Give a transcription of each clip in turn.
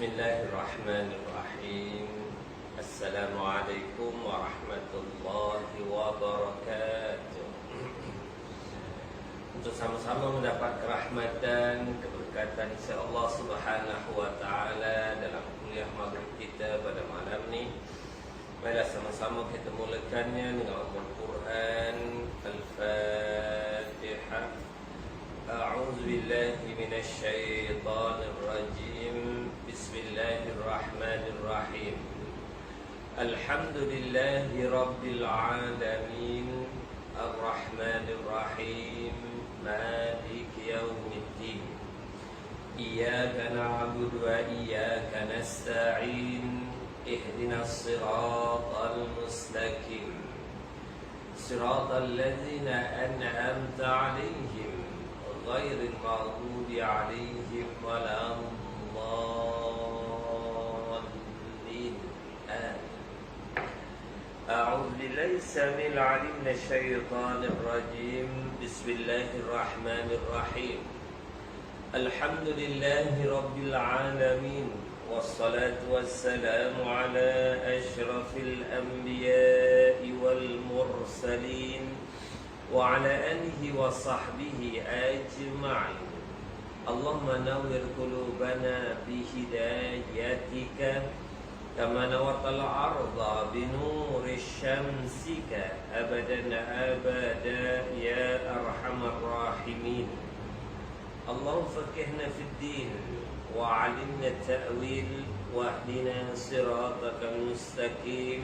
Bismillahirrahmanirrahim. Assalamualaikum warahmatullahi wabarakatuh. Untuk sama-sama mendapat kerahmatan, keberkatan insya-Allah Subhanahu wa taala dalam kuliah maghrib kita pada malam ni. Marilah sama-sama kita mulakannya dengan Al-Quran. Al-Fatihah. A'udzu billahi minasy syaithanir rajim. Bismillahirrahmanirrahim. Alhamdulillahi rabbil alamin. Ar-Rahmanir Rahim. Maliki yaumiddin. Iyyaka na'budu wa iyyaka nasta'in. Ihdinas siratal mustaqim. Siratal ladzina an'amta 'alaihim ghairil maghdubi 'alaihim waladdallin. A'udzu billahi samil 'alim minasy syaithanir rajim. Bismillahirrahmanirrahim. Alhamdulillahi rabbil alamin. Wassalatu wassalamu ala asyrafil anbiya'i wal mursalin wa ala alihi wa sahbihi ajma'in. Allahumma nawwir qulubana bi hidayatika kama nawwartal arda bi nuri syamsika abadan abada ya arhamar rahimin. Allahumma faqihna fid din وعلمنا التأويل واهدنا صراطك المستقيم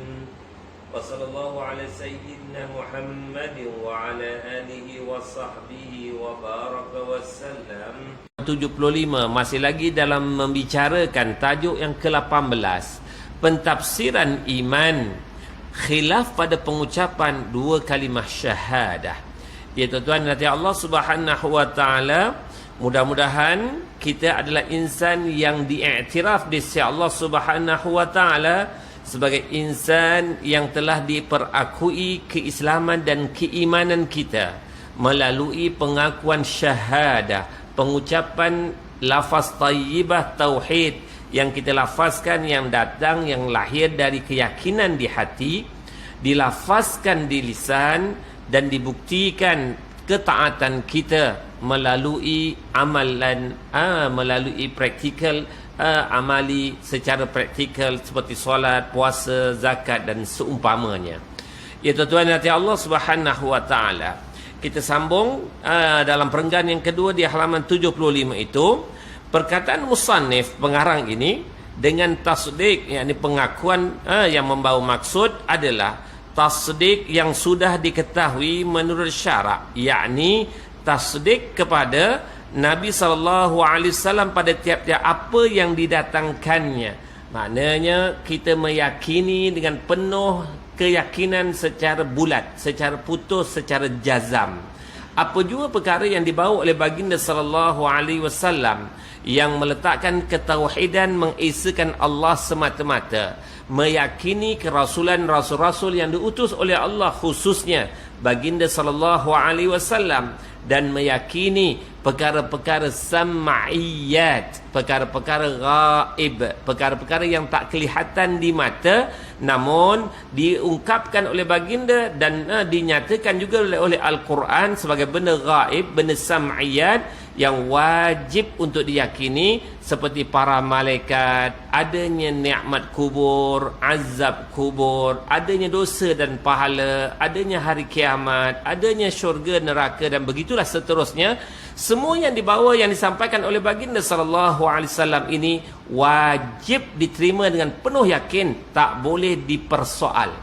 وصلى الله على سيدنا محمد وعلى آله وصحبه وبارك وسلم. 75 masih lagi dalam membicarakan tajuk yang ke-18, pentafsiran iman, khilaf pada pengucapan dua kalimah syahadah. Ya tuan-tuan nanti Allah Subhanahu wa taala, mudah-mudahan kita adalah insan yang diiktiraf di sisi Allah Subhanahu wa taala sebagai insan yang telah diperakui keislaman dan keimanan kita melalui pengakuan syahadah, pengucapan lafaz thayyibah tauhid yang kita lafazkan, yang datang, yang lahir dari keyakinan di hati, dilafazkan di lisan dan dibuktikan ketaatan kita melalui amalan, melalui praktikal, amali secara praktikal seperti solat, puasa, zakat dan seumpamanya. Ya tuan-tuan nanti Allah Subhanahu wa taala, kita sambung dalam perenggan yang kedua di halaman 75 itu, perkataan musannif pengarang ini dengan tasdik, yakni pengakuan yang membawa maksud adalah tasdik yang sudah diketahui menurut syarak, yakni tasdik kepada Nabi SAW pada tiap-tiap apa yang didatangkannya. Maknanya kita meyakini dengan penuh keyakinan secara bulat, secara putus, secara jazam. Apa juga perkara yang dibawa oleh baginda SAW yang meletakkan ketauhidan, mengesakan Allah semata-mata, meyakini kerasulan rasul-rasul yang diutus oleh Allah, khususnya baginda SAW, dan meyakini perkara-perkara sam'iyat, perkara-perkara ghaib, perkara-perkara yang tak kelihatan di mata namun diungkapkan oleh baginda dan dinyatakan juga oleh Al-Quran sebagai benda ghaib, benda sam'iyat yang wajib untuk diyakini, seperti para malaikat, adanya nikmat kubur, azab kubur, adanya dosa dan pahala, adanya hari kiamat, adanya syurga, neraka dan begitulah seterusnya. Semua yang dibawa, yang disampaikan oleh baginda SAW ini wajib diterima dengan penuh yakin, tak boleh dipersoal,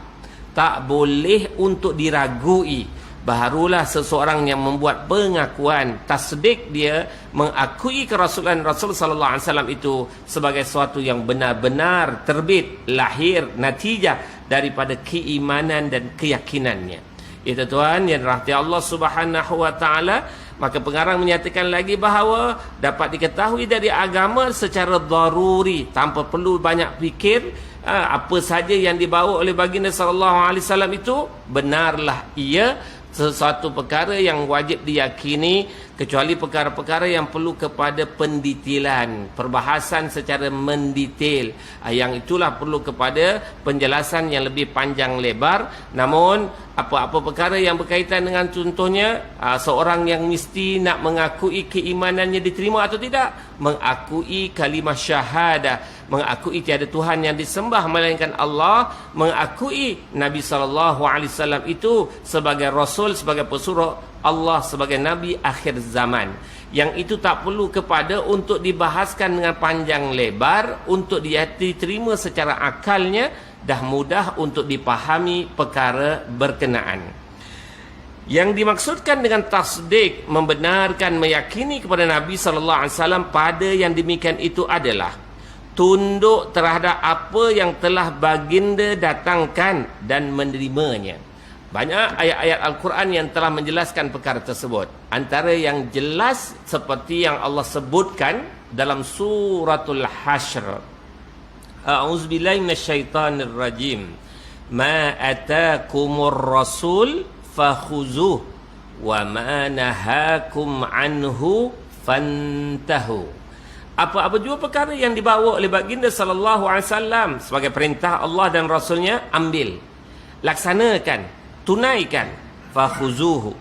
tak boleh untuk diragui. Barulah seseorang yang membuat pengakuan tasdik, dia mengakui kerasulan Rasul sallallahu alaihi wasallam itu sebagai sesuatu yang benar-benar terbit, lahir, natijah daripada keimanan dan keyakinannya. Itu tuan yang rahmati Allah Subhanahu wa taala, maka pengarang menyatakan lagi bahawa dapat diketahui dari agama secara daruri, tanpa perlu banyak fikir, apa saja yang dibawa oleh baginda sallallahu alaihi wasallam itu benarlah ia sesuatu perkara yang wajib diyakini kecuali perkara-perkara yang perlu kepada pendetailan, perbahasan secara mendetail. Yang itulah perlu kepada penjelasan yang lebih panjang lebar. Namun apa-apa perkara yang berkaitan dengan contohnya seorang yang mesti nak mengakui keimanannya diterima atau tidak, mengakui kalimah syahadah, mengakui tiada Tuhan yang disembah melainkan Allah, mengakui Nabi SAW itu sebagai Rasul, sebagai pesuruh Allah, sebagai Nabi akhir zaman. Yang itu tak perlu kepada untuk dibahaskan dengan panjang lebar, untuk diterima secara akalnya, dah mudah untuk dipahami perkara berkenaan. Yang dimaksudkan dengan tasdik, membenarkan, meyakini kepada Nabi SAW pada yang demikian itu adalah tunduk terhadap apa yang telah baginda datangkan dan menerimanya. Banyak ayat-ayat Al-Quran yang telah menjelaskan perkara tersebut. Antara yang jelas seperti yang Allah sebutkan dalam suratul Hashr. A'udzubillahi minasyaitanir rajim. Ma atakumur rasul fakhuzuh wa ma nahakum anhu fantahu. Apa-apa jua perkara yang dibawa oleh baginda sallallahu alaihi wasallam sebagai perintah Allah dan Rasulnya, ambil, laksanakan, tunaikan. Fakhuzuhu,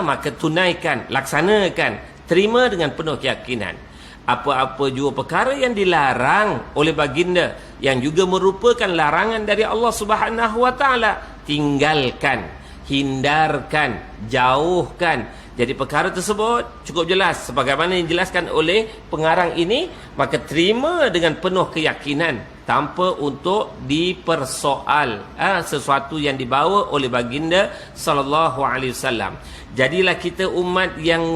maka tunaikan, laksanakan, terima dengan penuh keyakinan. Apa-apa jua perkara yang dilarang oleh baginda, yang juga merupakan larangan dari Allah Subhanahu wa taala, tinggalkan, hindarkan, jauhkan. Jadi perkara tersebut cukup jelas sebagaimana yang dijelaskan oleh pengarang ini, maka terima dengan penuh keyakinan tanpa untuk dipersoal sesuatu yang dibawa oleh baginda sallallahu alaihi wasallam. Jadilah kita umat yang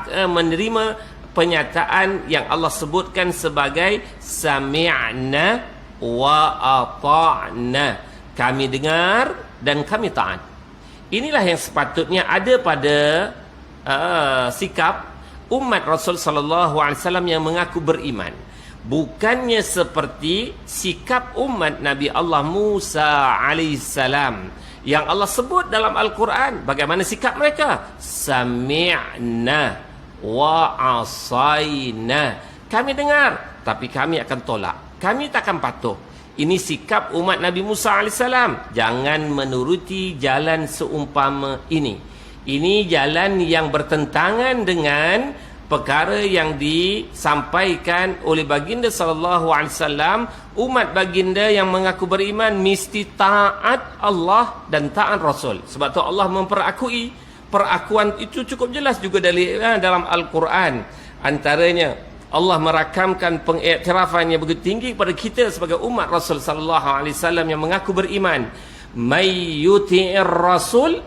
menerima penyataan yang Allah sebutkan sebagai sami'na wa ata'na. Kami dengar dan kami taat. Inilah yang sepatutnya ada pada sikap umat Rasul sallallahu alaihi wasallam yang mengaku beriman. Bukannya seperti sikap umat Nabi Allah Musa alaihissalam yang Allah sebut dalam Al-Quran. Bagaimana sikap mereka? Sami'na wa asayna. Kami dengar, tapi kami akan tolak. Kami takkan patuh. Ini sikap umat Nabi Musa AS. Jangan menuruti jalan seumpama ini. Ini jalan yang bertentangan dengan perkara yang disampaikan oleh baginda sallallahu alaihi wasallam. Umat baginda yang mengaku beriman mesti taat Allah dan taat Rasul. Sebab tu Allah memperakui. Perakuan itu cukup jelas juga dalam Al-Quran. Antaranya Allah merakamkan pengiktirafan yang begitu tinggi kepada kita sebagai umat Rasul sallallahu alaihi wasallam yang mengaku beriman. May yuti'ir rasul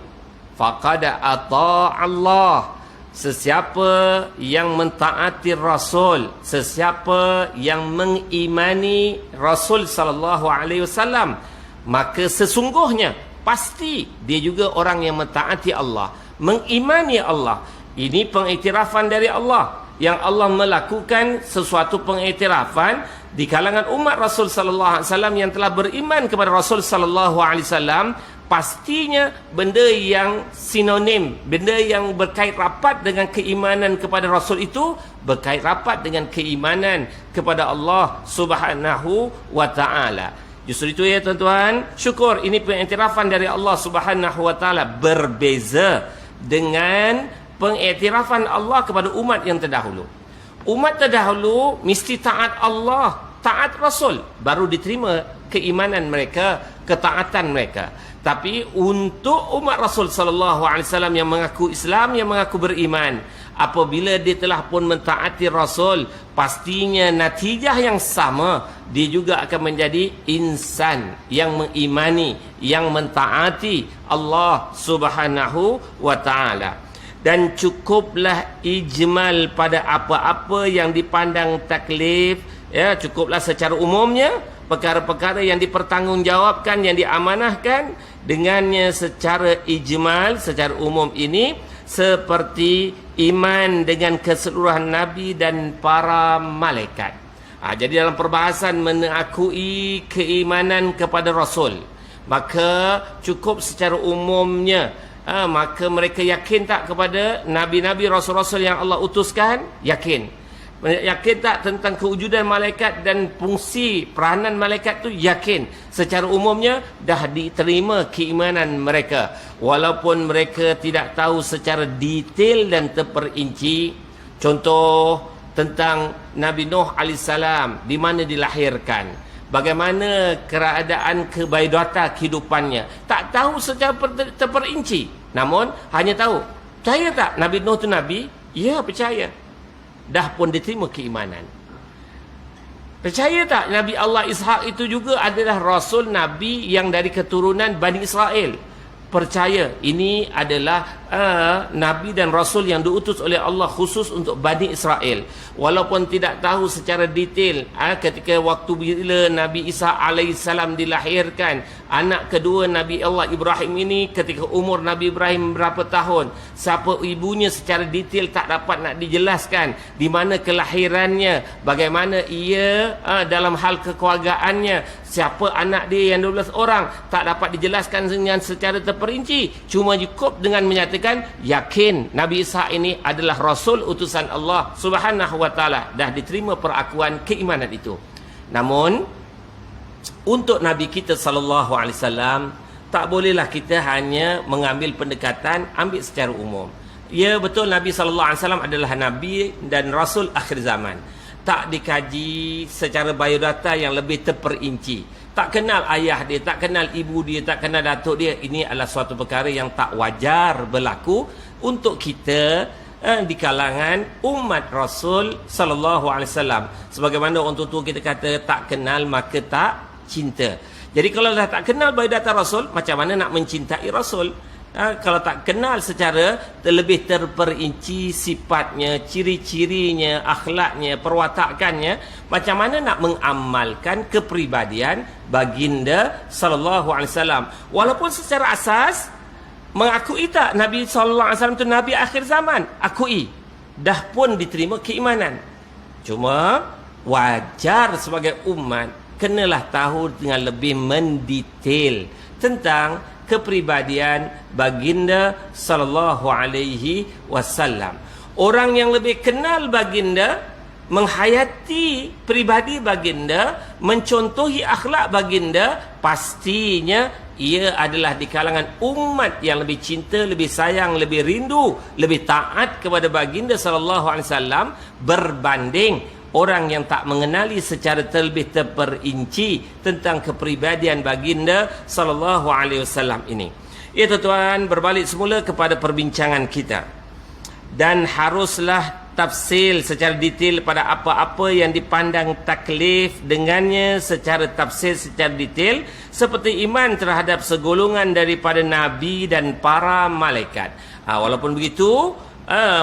faqad ata'a Allah. Sesiapa yang mentaati Rasul, sesiapa yang mengimani Rasul sallallahu alaihi wasallam, maka sesungguhnya pasti dia juga orang yang mentaati Allah, mengimani Allah. Ini pengiktirafan dari Allah, yang Allah melakukan sesuatu pengiktirafan di kalangan umat Rasul sallallahu alaihi wasallam yang telah beriman kepada Rasul sallallahu alaihi wasallam. Pastinya benda yang sinonim, benda yang berkait rapat dengan keimanan kepada Rasul itu berkait rapat dengan keimanan kepada Allah Subhanahu wa taala. Justru itu ya tuan-tuan, syukur ini pengiktirafan dari Allah Subhanahu wa taala berbeza dengan pengiktirafan Allah kepada umat yang terdahulu. Umat terdahulu mesti taat Allah, taat Rasul, baru diterima keimanan mereka, ketaatan mereka. Tapi untuk umat Rasul sallallahu alaihi wasallam yang mengaku Islam, yang mengaku beriman, apabila dia telah pun mentaati Rasul, pastinya natijah yang sama, dia juga akan menjadi insan yang mengimani, yang mentaati Allah Subhanahu wa taala. Dan cukuplah ijmal pada apa-apa yang dipandang taklif, ya, cukuplah secara umumnya perkara-perkara yang dipertanggungjawabkan, yang diamanahkan dengannya secara ijmal, secara umum ini, seperti iman dengan keseluruhan Nabi dan para malaikat. Jadi dalam perbahasan mengakui keimanan kepada Rasul, maka cukup secara umumnya maka mereka yakin tak kepada nabi-nabi, rasul-rasul yang Allah utuskan? Yakin. Yakin tak tentang kewujudan malaikat dan fungsi peranan malaikat tu? Yakin. Secara umumnya dah diterima keimanan mereka, walaupun mereka tidak tahu secara detail dan terperinci. Contoh tentang Nabi Nuh alaihissalam, di mana dilahirkan, bagaimana keadaan kebaidata kehidupannya, tak tahu secara terperinci. Namun hanya tahu, percaya tak Nabi Nuh tu nabi? Ya, percaya. Dah pun diterima keimanan. Percaya tak Nabi Allah Ishak itu juga adalah rasul nabi yang dari keturunan Bani Israel? Percaya. Ini adalah nabi dan rasul yang diutus oleh Allah khusus untuk Bani Israel. Walaupun tidak tahu secara detail ketika waktu bila Nabi Isa alaihissalam dilahirkan, anak kedua Nabi Allah Ibrahim ini, ketika umur Nabi Ibrahim berapa tahun, siapa ibunya secara detail tak dapat nak dijelaskan, di mana kelahirannya, bagaimana ia dalam hal kekeluargaannya, siapa anak dia yang 12 orang, tak dapat dijelaskan dengan secara terperinci. Cuma cukup dengan menyatakan yakin Nabi Isa ini adalah rasul utusan Allah Subhanahu wa taala. Dah diterima perakuan keimanan itu. Namun untuk Nabi kita sallallahu alaihi wasallam, tak bolehlah kita hanya mengambil pendekatan ambil secara umum. Ya, betul Nabi sallallahu alaihi wasallam adalah nabi dan rasul akhir zaman. Tak dikaji secara biodata yang lebih terperinci. Tak kenal ayah dia, tak kenal ibu dia, tak kenal datuk dia. Ini adalah suatu perkara yang tak wajar berlaku untuk kita di kalangan umat Rasul sallallahu alaihi wasallam. Sebagaimana orang tua kita kata, tak kenal maka tak cinta. Jadi kalau dah tak kenal biodata Rasul, macam mana nak mencintai Rasul? Kalau tak kenal secara lebih terperinci sifatnya, ciri-cirinya, akhlaknya, perwatakannya, macam mana nak mengamalkan kepribadian baginda sallallahu alaihi wasallam? Walaupun secara asas mengakui tak Nabi sallallahu alaihi wasallam itu nabi akhir zaman, akui, dah pun diterima keimanan. Cuma wajar sebagai umat kenalah tahu dengan lebih mendetail tentang kepribadian baginda sallallahu alaihi wasallam. Orang yang lebih kenal baginda, menghayati pribadi baginda, mencontohi akhlak baginda, pastinya ia adalah di kalangan umat yang lebih cinta, lebih sayang, lebih rindu, lebih taat kepada baginda sallallahu alaihi wasallam berbanding orang yang tak mengenali secara terlebih terperinci tentang kepribadian baginda sallallahu alaihi wasallam ini. Ya tuan-tuan, berbalik semula kepada perbincangan kita. Dan haruslah tafsil secara detail pada apa-apa yang dipandang taklif dengannya secara tafsil secara detail, seperti iman terhadap segolongan daripada nabi dan para malaikat. Walaupun begitu,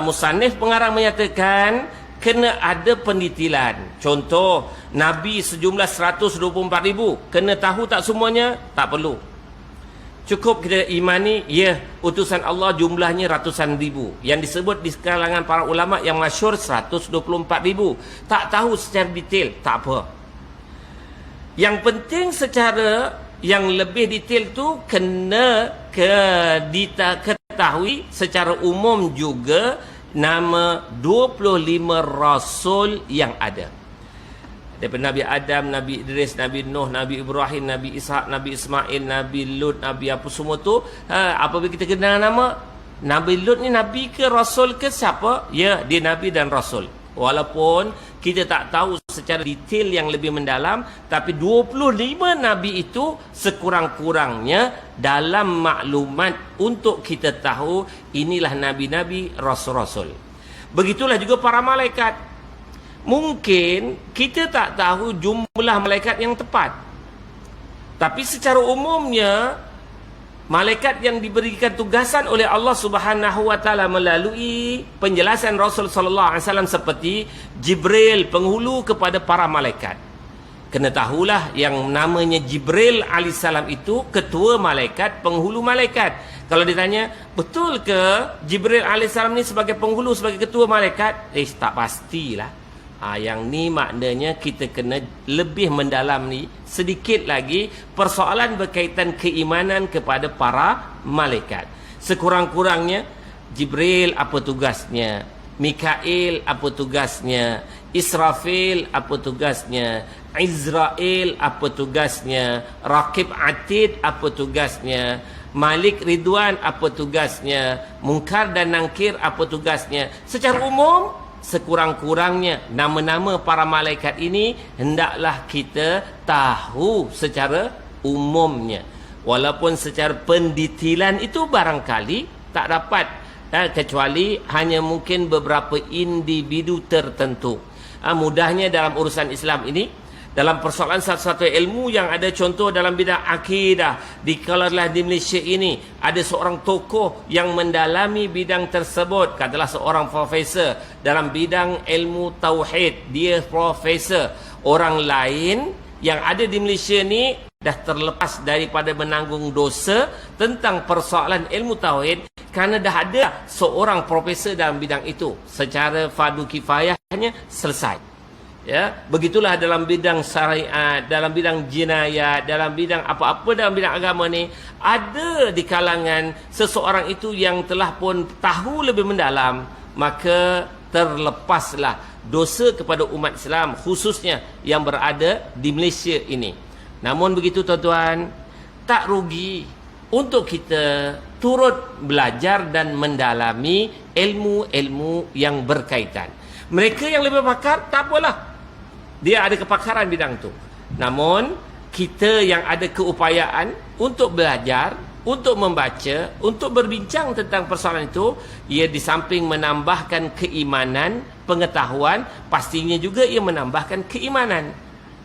musannif pengarang menyatakan kena ada pendetilan. Contoh, Nabi sejumlah 124,000. Kena tahu tak semuanya? Tak perlu. Cukup kita imani, ya, utusan Allah jumlahnya ratusan ribu. Yang disebut di kalangan para ulama yang masyhur 124,000. Tak tahu secara detail, tak apa. Yang penting secara yang lebih detail tu kena ketahui secara umum juga nama 25 rasul yang ada. Daripada Nabi Adam, Nabi Idris, Nabi Nuh, Nabi Ibrahim, Nabi Ishak, Nabi Ismail, Nabi Lut, Nabi apa semua tu. Apabila kita kenal nama, Nabi Lut ni Nabi ke Rasul ke siapa? Ya, dia Nabi dan Rasul. Walaupun kita tak tahu secara detail yang lebih mendalam, tapi 25 Nabi itu sekurang-kurangnya dalam maklumat untuk kita tahu inilah Nabi-Nabi, Rasul-Rasul. Begitulah juga para malaikat. Mungkin kita tak tahu jumlah malaikat yang tepat, tapi secara umumnya malaikat yang diberikan tugasan oleh Allah Subhanahu wa taala melalui penjelasan Rasul sallallahu alaihi wasallam seperti Jibril, penghulu kepada para malaikat. Kena tahulah yang namanya Jibril alaihissalam itu ketua malaikat, penghulu malaikat. Kalau ditanya, betul ke Jibril alaihissalam ni sebagai penghulu, sebagai ketua malaikat? Tak pastilah. Yang ni maknanya kita kena lebih mendalam ni sedikit lagi persoalan berkaitan keimanan kepada para malaikat. Sekurang-kurangnya Jibril apa tugasnya, Mikail apa tugasnya, Israfil apa tugasnya, Izrail apa tugasnya, Raqib Atid apa tugasnya, Malik Ridwan apa tugasnya, Munkar dan Nangkir apa tugasnya. Secara umum, sekurang-kurangnya nama-nama para malaikat ini hendaklah kita tahu secara umumnya. Walaupun secara pendetailan itu barangkali tak dapat, kecuali hanya mungkin beberapa individu tertentu. Mudahnya dalam urusan Islam ini, dalam persoalan satu-satu ilmu yang ada contoh dalam bidang akidah, dikalalah di Malaysia ini ada seorang tokoh yang mendalami bidang tersebut, katakanlah seorang profesor dalam bidang ilmu tauhid, dia profesor. Orang lain yang ada di Malaysia ni dah terlepas daripada menanggung dosa tentang persoalan ilmu tauhid kerana dah ada seorang profesor dalam bidang itu. Secara fardu kifayahnya selesai. Ya, begitulah dalam bidang syariat, dalam bidang jinayat, dalam bidang apa-apa dalam bidang agama ni, ada di kalangan seseorang itu yang telah pun tahu lebih mendalam, maka terlepaslah dosa kepada umat Islam, khususnya yang berada di Malaysia ini. Namun begitu tuan-tuan, tak rugi untuk kita turut belajar dan mendalami ilmu-ilmu yang berkaitan. Mereka yang lebih pakar, tak apalah, dia ada kepakaran bidang tu. Namun kita yang ada keupayaan untuk belajar, untuk membaca, untuk berbincang tentang persoalan itu, ia di samping menambahkan keimanan, pengetahuan, pastinya juga ia menambahkan keimanan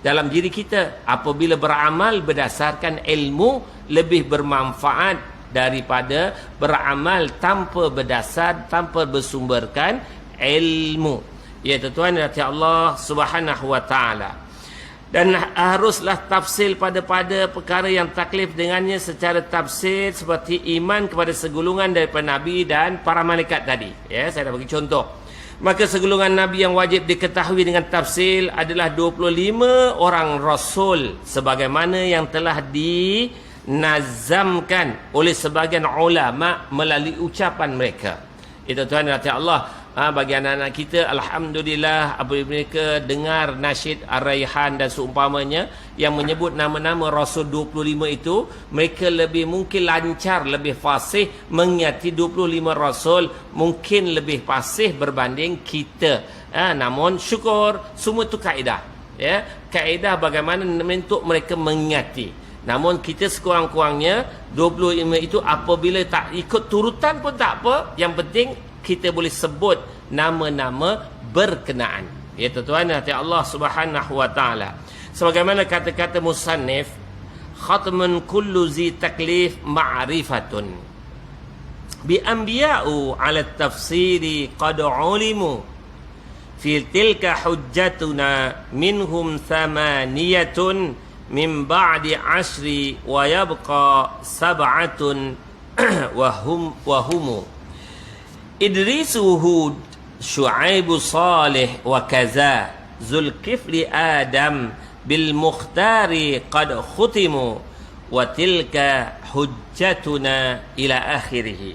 dalam diri kita. Apabila beramal berdasarkan ilmu, lebih bermanfaat daripada beramal tanpa berdasar, tanpa bersumberkan ilmu. Ya tuan-tuan, ya Allah Subhanahu wa taala. Dan haruslah tafsir pada perkara yang taklif dengannya secara tafsir seperti iman kepada segulungan daripada Nabi dan para malaikat tadi. Ya, saya dah bagi contoh. Maka segulungan Nabi yang wajib diketahui dengan tafsir adalah 25 orang Rasul, sebagaimana yang telah dinazamkan oleh sebagian ulama melalui ucapan mereka. Itu tuan dan Allah. Bagi anak-anak kita, alhamdulillah, apabila mereka dengar nasyid Ar-Rayhan dan seumpamanya yang menyebut nama-nama Rasul 25 itu, mereka lebih mungkin lancar, lebih fasih mengingati 25 Rasul, mungkin lebih fasih berbanding kita. Namun syukur, semua itu kaedah. Ya, kaedah bagaimana untuk mereka mengingati. Namun kita sekurang-kurangnya 25 itu apabila tak ikut turutan pun tak apa, yang penting kita boleh sebut nama-nama berkenaan. Ya tuan-tuan, hati Allah Subhanahu wa taala. Sebagaimana kata-kata musannif, khatmun kullu zi taklif ma'rifatun. Bi anbiya'u 'ala tafsiri qad 'ulimu. Fi tilka hujjatuna minhum thamaniyatun min ba'di 'ashri wa yabqa sab'atun wa hum Idrisu Hud, Syu'aibu Salih wa kaza, Zulkifli Adam bil Mukhtari qad khutimu wa tilka hujjatuna ila akhirih.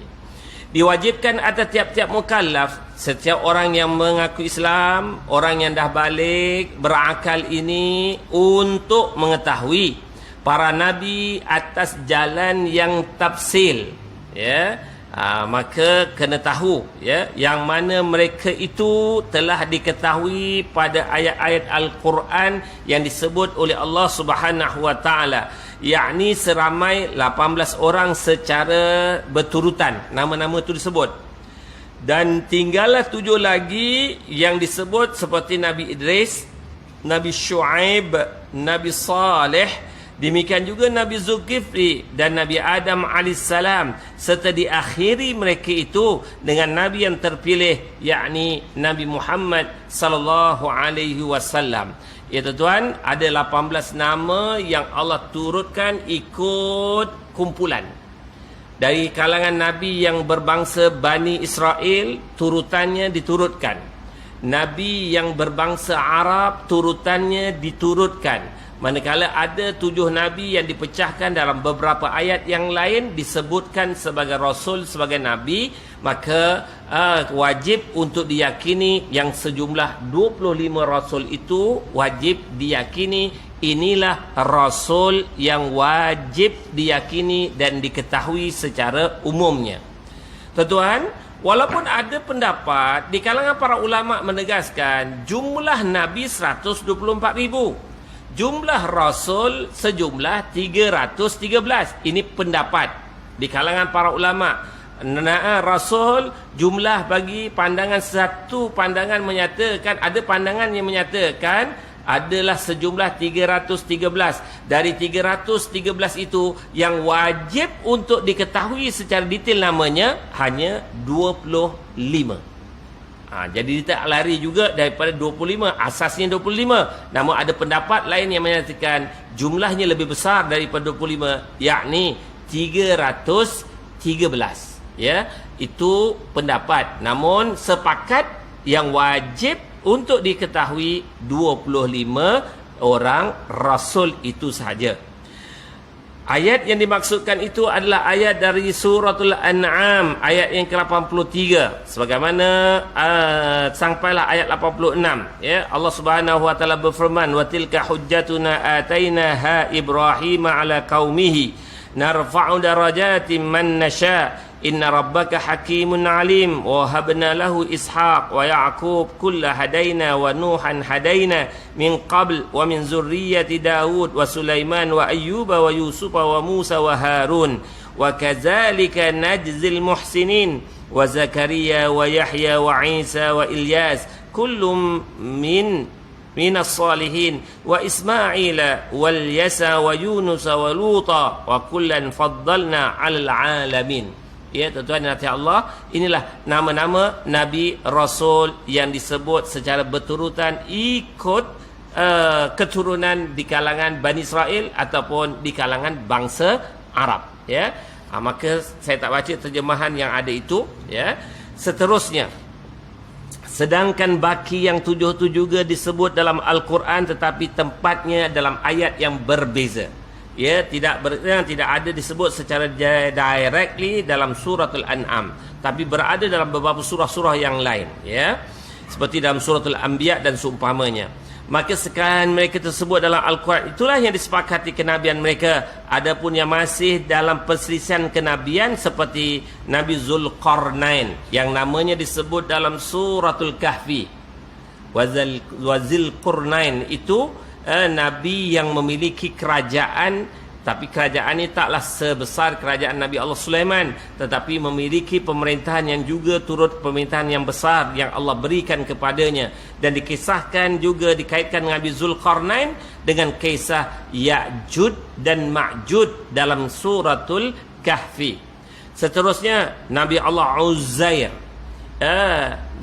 Diwajibkan atas tiap-tiap mukallaf, setiap orang yang mengaku Islam, orang yang dah balik, berakal ini, untuk mengetahui para nabi atas jalan yang tafsil. Ya, maka kena tahu, ya, yang mana mereka itu telah diketahui pada ayat-ayat Al-Quran yang disebut oleh Allah Subhanahu wa taala, yakni seramai 18 orang secara berturutan nama-nama itu disebut. Dan tinggallah 7 lagi yang disebut seperti Nabi Idris, Nabi Syu'aib, Nabi Saleh, demikian juga Nabi Zulkifli dan Nabi Adam alaihissalam, serta diakhiri mereka itu dengan Nabi yang terpilih, yakni Nabi Muhammad sallallahu alaihi wasallam. Ya tuan, ada 18 nama yang Allah turutkan ikut kumpulan. Dari kalangan Nabi yang berbangsa Bani Israel, turutannya diturutkan. Nabi yang berbangsa Arab, turutannya diturutkan. Manakala ada 7 nabi yang dipecahkan dalam beberapa ayat yang lain disebutkan sebagai rasul, sebagai nabi, maka wajib untuk diyakini yang sejumlah 25 rasul itu wajib diyakini inilah rasul yang wajib diyakini dan diketahui secara umumnya. Tuan-tuan, walaupun ada pendapat di kalangan para ulama menegaskan jumlah nabi 124,000, jumlah rasul sejumlah 313. Ini pendapat di kalangan para ulama. Rasul jumlah bagi pandangan, satu pandangan menyatakan, ada pandangan yang menyatakan adalah sejumlah 313. Dari 313 itu yang wajib untuk diketahui secara detail namanya hanya 25. Jadi dia tak lari juga daripada 25. Asasnya 25. Namun ada pendapat lain yang menyatakan jumlahnya lebih besar daripada 25, yakni 313. Ya, itu pendapat. Namun sepakat yang wajib untuk diketahui 25 orang rasul itu sahaja. Ayat yang dimaksudkan itu adalah ayat dari suratul An'am, ayat yang ke-83. Sebagaimana sampailah ayat 86. Ya, Allah Subhanahu wa taala berfirman, "Wa tilka hujjatuna atainaha Ibrahim ala qaumihi narfa'u darajatin man nasha' inna rabbaka hakimun alim wa habna lahu ishaq wa ya'qub kulla hadaina wa nuhan hadaina min qabl wa min zurriyyati Daud wa Sulaiman wa Ayyuba wa Yusuf wa Musa wa Harun wa kadzalika najzil muhsinin wa Zakaria wa Yahya wa Isa wa Ilyas kullum minas salihin wa Ismaila wal Yasa wa Yunus wa Luta wa kullan faddalna 'alal 'alamin." Ya, tuan-tuan dan hadirin Allah, inilah nama-nama Nabi Rasul yang disebut secara berturutan ikut keturunan di kalangan Bani Israel ataupun di kalangan bangsa Arab. Ya, maka saya tak baca terjemahan yang ada itu. Ya, seterusnya, sedangkan baki yang 7 itu juga disebut dalam Al-Quran tetapi tempatnya dalam ayat yang berbeza. Ya, tidak ada disebut secara directly dalam suratul An'am, tapi berada dalam beberapa surah-surah yang lain, ya, seperti dalam suratul Anbiya dan seumpamanya. Maka sekarang mereka tersebut dalam Al-Quran, itulah yang disepakati kenabian mereka. Adapun yang masih dalam perselisihan kenabian seperti Nabi Zulqarnain yang namanya disebut dalam suratul Kahfi, Wazil Qurnain, itu Nabi yang memiliki kerajaan, tapi kerajaan ini taklah sebesar kerajaan Nabi Allah Sulaiman, tetapi memiliki pemerintahan yang juga turut pemerintahan yang besar yang Allah berikan kepadanya. Dan dikisahkan juga dikaitkan Nabi Zulqarnain dengan kisah Ya'jud dan Ma'jud dalam suratul Kahfi. Seterusnya Nabi Allah Uzair,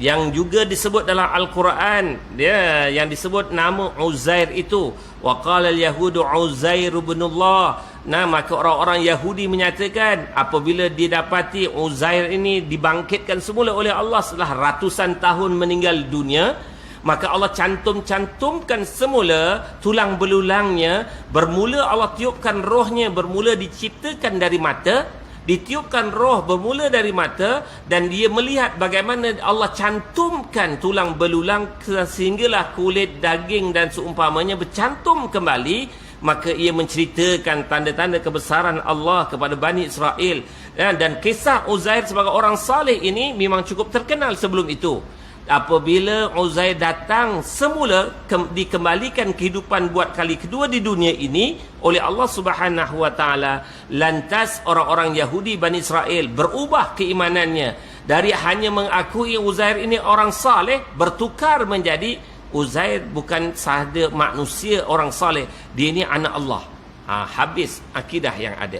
yang juga disebut dalam Al-Quran, dia yang disebut nama Uzair itu, wa qala al-yahudu Uzair ibnullah. Maka orang-orang Yahudi menyatakan apabila didapati Uzair ini dibangkitkan semula oleh Allah setelah ratusan tahun meninggal dunia, maka Allah cantumkan semula tulang belulangnya, bermula Allah tiupkan rohnya, bermula diciptakan dari mata, ditiupkan roh bermula dari mata, dan dia melihat bagaimana Allah cantumkan tulang belulang sehinggalah kulit, daging dan seumpamanya bercantum kembali. Maka ia menceritakan tanda-tanda kebesaran Allah kepada Bani Israel. Dan kisah Uzair sebagai orang saleh ini memang cukup terkenal sebelum itu. Apabila Uzair datang semula, dikembalikan kehidupan buat kali kedua di dunia ini oleh Allah Subhanahu wa taala, lantas orang-orang Yahudi Bani Israel berubah keimanannya dari hanya mengakui Uzair ini orang saleh, bertukar menjadi Uzair bukan sahaja manusia orang saleh, dia ini anak Allah. Habis akidah yang ada.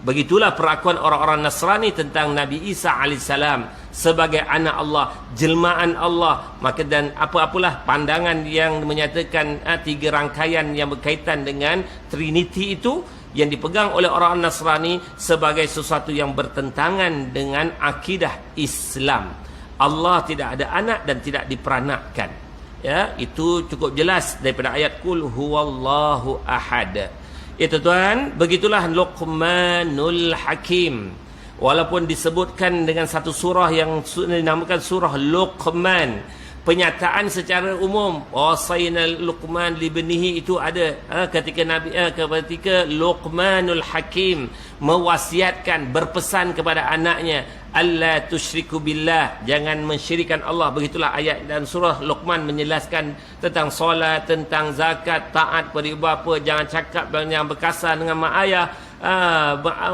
Begitulah perlakuan orang-orang Nasrani tentang Nabi Isa alaihissalam sebagai anak Allah, jelmaan Allah. Maka dan apa-apalah pandangan yang menyatakan 3 rangkaian yang berkaitan dengan Trinity itu yang dipegang oleh orang Nasrani sebagai sesuatu yang bertentangan dengan akidah Islam. Allah tidak ada anak dan tidak diperanakkan. Ya, itu cukup jelas daripada ayat qul huwallahu ahad. Itu tuan, begitulah Luqmanul Hakim. Walaupun disebutkan dengan satu surah yang dinamakan surah Luqman, penyataan secara umum wasayna Luqman libnihi itu ada ketika Luqmanul Hakim mewasiatkan, berpesan kepada anaknya, alla tusyriku billah, jangan mensyirikkan Allah. Begitulah ayat dan surah Luqman menjelaskan tentang solat, tentang zakat, taat pada ibu bapa, jangan cakap yang berkasar dengan mak ayah,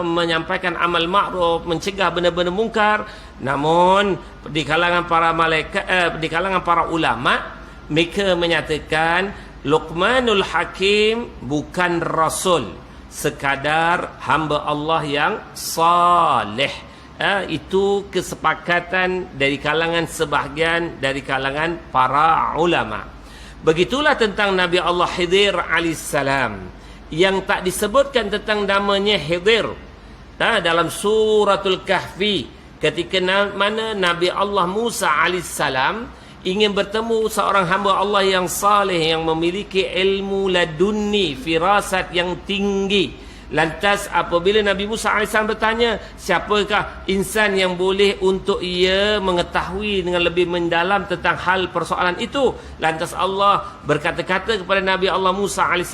menyampaikan amal ma'ruf, mencegah benda-benda mungkar. Namun di kalangan para malaikat, di kalangan para ulama, mereka menyatakan Luqmanul Hakim bukan rasul, sekadar hamba Allah yang saleh. Itu kesepakatan dari kalangan sebahagian dari kalangan para ulama. Begitulah tentang Nabi Allah Khidir alaihissalam, yang tak disebutkan tentang namanya Khidir dalam suratul Kahfi, ketika mana Nabi Allah Musa alaihissalam ingin bertemu seorang hamba Allah yang saleh, yang memiliki ilmu ladunni, firasat yang tinggi. Lantas apabila Nabi Musa AS bertanya, siapakah insan yang boleh untuk ia mengetahui dengan lebih mendalam tentang hal persoalan itu? Lantas Allah berkata-kata kepada Nabi Allah Musa AS,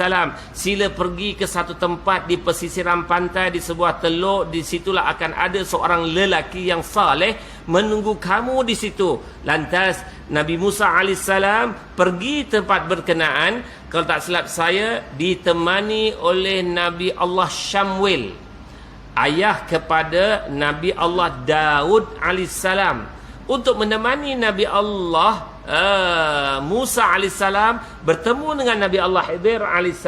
sila pergi ke satu tempat di pesisiran pantai, di sebuah teluk, di situlah akan ada seorang lelaki yang saleh menunggu kamu di situ. Lantas Nabi Musa AS pergi tempat berkenaan. Kalau tak silap saya, ditemani oleh Nabi Allah Syamwil, ayah kepada Nabi Allah Daud AS, untuk menemani Nabi Allah Musa AS bertemu dengan Nabi Allah Khidir AS.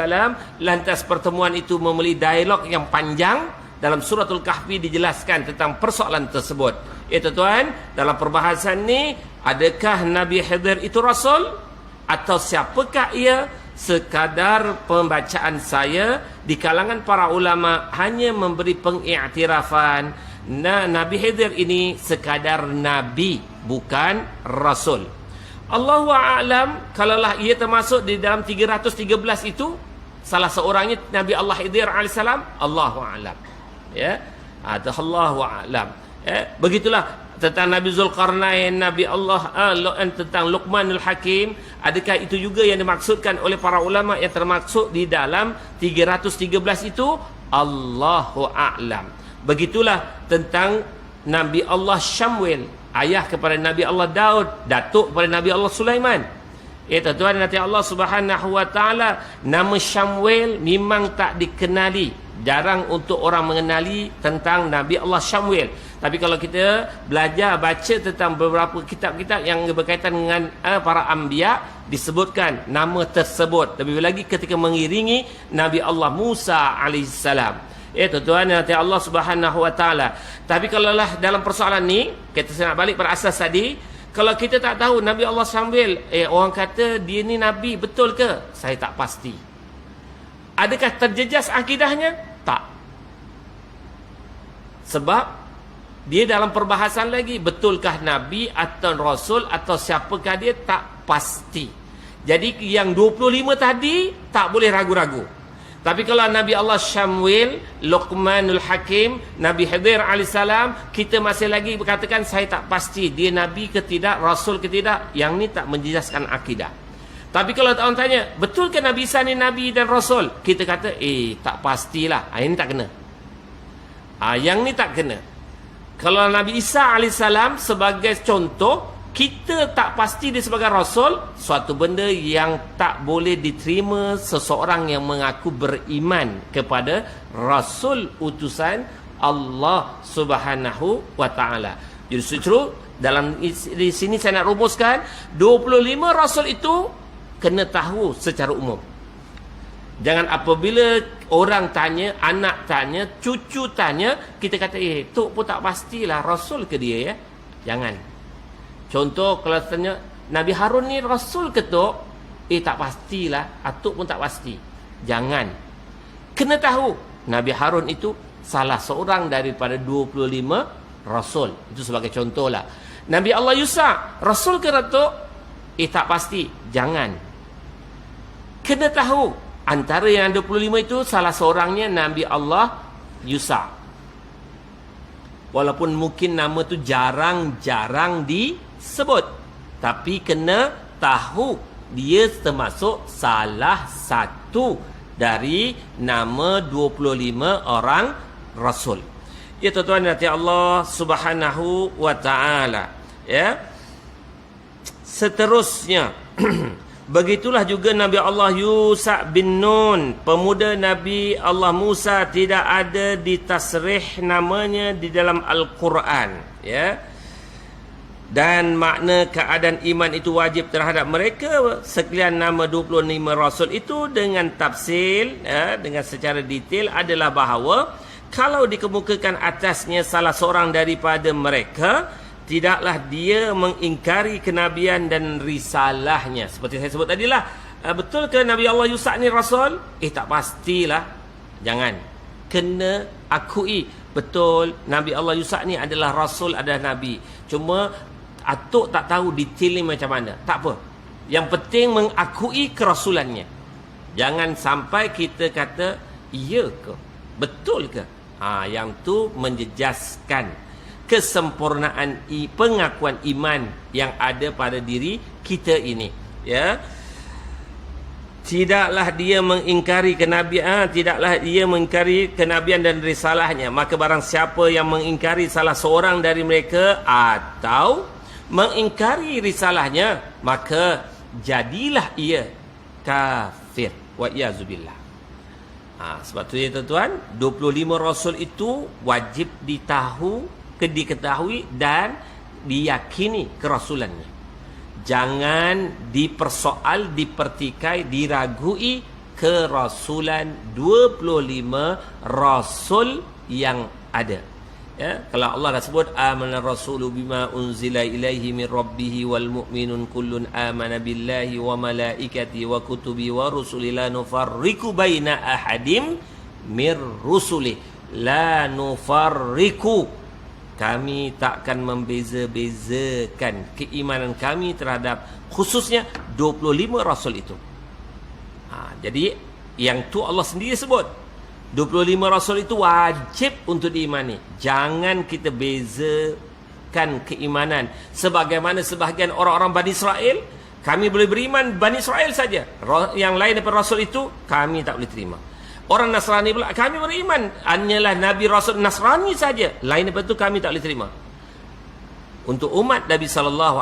Lantas pertemuan itu memiliki dialog yang panjang. Dalam suratul Kahfi dijelaskan tentang persoalan tersebut. Itu tuan, dalam perbahasan ni, adakah Nabi Khidir itu rasul atau siapakah ia? Sekadar pembacaan saya di kalangan para ulama hanya memberi pengiktirafan Nabi Khidir ini sekadar nabi, bukan rasul. Allahu a'lam, kalaulah ia termasuk di dalam 313 itu, salah seorangnya Nabi Allah Khidir alaihissalam, Allahu a'lam. Ya, Allahu a'lam. Begitulah tentang Nabi Zulkarnain, Nabi Allah tentang Luqmanul Hakim. Adakah itu juga yang dimaksudkan oleh para ulama yang termaksud di dalam 313 itu? Allahu a'lam. Begitulah tentang Nabi Allah Syamwil, ayah kepada Nabi Allah Daud, datuk kepada Nabi Allah Sulaiman. Tuan nanti Allah Subhanahu wa taala, nama Syamwil memang tak dikenali, jarang untuk orang mengenali tentang Nabi Allah Syamwil. Tapi kalau kita belajar baca tentang beberapa kitab-kitab yang berkaitan dengan para anbiya, disebutkan nama tersebut. Lebih lagi ketika mengiringi Nabi Allah Musa alaihissalam. Tuan nanti Allah Subhanahu wa taala. Tapi kalaulah dalam persoalan ni, kita nak balik pada asas tadi, kalau kita tak tahu Nabi Allah Syamwil, orang kata dia ni nabi, betul ke? Saya tak pasti. Adakah terjejas akidahnya? Tak. Sebab dia dalam perbahasan lagi, betulkah nabi atau rasul atau siapakah dia, tak pasti. Jadi yang 25 tadi tak boleh ragu-ragu. Tapi kalau Nabi Allah Syamwil, Luqmanul Hakim, Nabi Khidir alaihissalam, kita masih lagi berkatakan saya tak pasti dia nabi ke tidak, rasul ke tidak. Yang ni tak menjejaskan akidah. Tapi kalau orang tanya, betul ke Nabi Isa ni nabi dan rasul? Kita kata, tak pastilah. Ini tak kena. Yang ni tak kena. Kalau Nabi Isa alaihissalam sebagai contoh, kita tak pasti dia sebagai rasul, suatu benda yang tak boleh diterima seseorang yang mengaku beriman kepada rasul utusan Allah Subhanahu wa taala. Justru dalam di sini saya nak rumuskan 25 rasul itu kena tahu secara umum. Jangan apabila orang tanya, anak tanya, cucu tanya, kita kata, tok pun tak pastilah rasul ke dia ya. Jangan. Contoh kalau tanya, Nabi Harun ni rasul ke tok? Tak pastilah, atuk pun tak pasti. Jangan. Kena tahu, Nabi Harun itu salah seorang daripada 25 rasul. Itu sebagai contohlah. Nabi Allah Yusa, rasul ke tok? Tak pasti. Jangan. Kena tahu. Antara yang 25 itu salah seorangnya Nabi Allah Yusa. Walaupun mungkin nama tu jarang-jarang disebut, tapi kena tahu dia termasuk salah satu dari nama 25 orang Rasul. Ya tuan-tuan dan Allah Subhanahu wa ta'ala. Ya. Seterusnya begitulah juga Nabi Allah Yusa bin Nun, pemuda Nabi Allah Musa, tidak ada ditasrih namanya di dalam Al-Quran, ya. Dan makna keadaan iman itu wajib terhadap mereka sekalian nama 25 Rasul itu dengan tafsil, ya, dengan secara detail adalah bahawa kalau dikemukakan atasnya salah seorang daripada mereka, tidaklah dia mengingkari kenabian dan risalahnya. Seperti saya sebut tadilah, betul ke Nabi Allah Yusa ni Rasul? Tak pastilah. Jangan. Kena akui betul Nabi Allah Yusa ni adalah Rasul, adalah Nabi. Cuma atuk tak tahu detailnya macam mana. Tak apa. Yang penting mengakui kerasulannya. Jangan sampai kita kata, iya ke? Betul ke? Yang tu menjejaskan kesempurnaan pengakuan iman yang ada pada diri kita ini, ya. Tidaklah dia mengingkari kenabian, tidaklah dia mengingkari kenabian dan risalahnya. Maka barang siapa yang mengingkari salah seorang dari mereka atau mengingkari risalahnya, maka jadilah ia kafir. Wa iyazubillah. Sebab tu ya tuan-tuan, 25 Rasul itu wajib diketahui dan diyakini kerasulannya. Jangan dipersoal, dipertikai, diragui kerasulan 25 Rasul yang ada. Ya, kalau Allah dah sebut amana rasulu bima unzila ilaihi min rabbih wal mu'minun kullun amana billahi wa malaikatihi wa kutubi wa rusuli la nufarriqu baina ahadim mir rusuli, la nufarriqu, kami takkan membeza-bezakan keimanan kami terhadap khususnya 25 Rasul itu. Jadi yang tu Allah sendiri sebut 25 Rasul itu wajib untuk diimani. Jangan kita bezakan keimanan. Sebagaimana sebahagian orang-orang Bani Israel, kami boleh beriman Bani Israel saja. Yang lain daripada Rasul itu, kami tak boleh terima. Orang Nasrani pula, kami beriman hanyalah Nabi Rasul Nasrani saja. Lain daripada itu, kami tak boleh terima. Untuk umat Nabi SAW,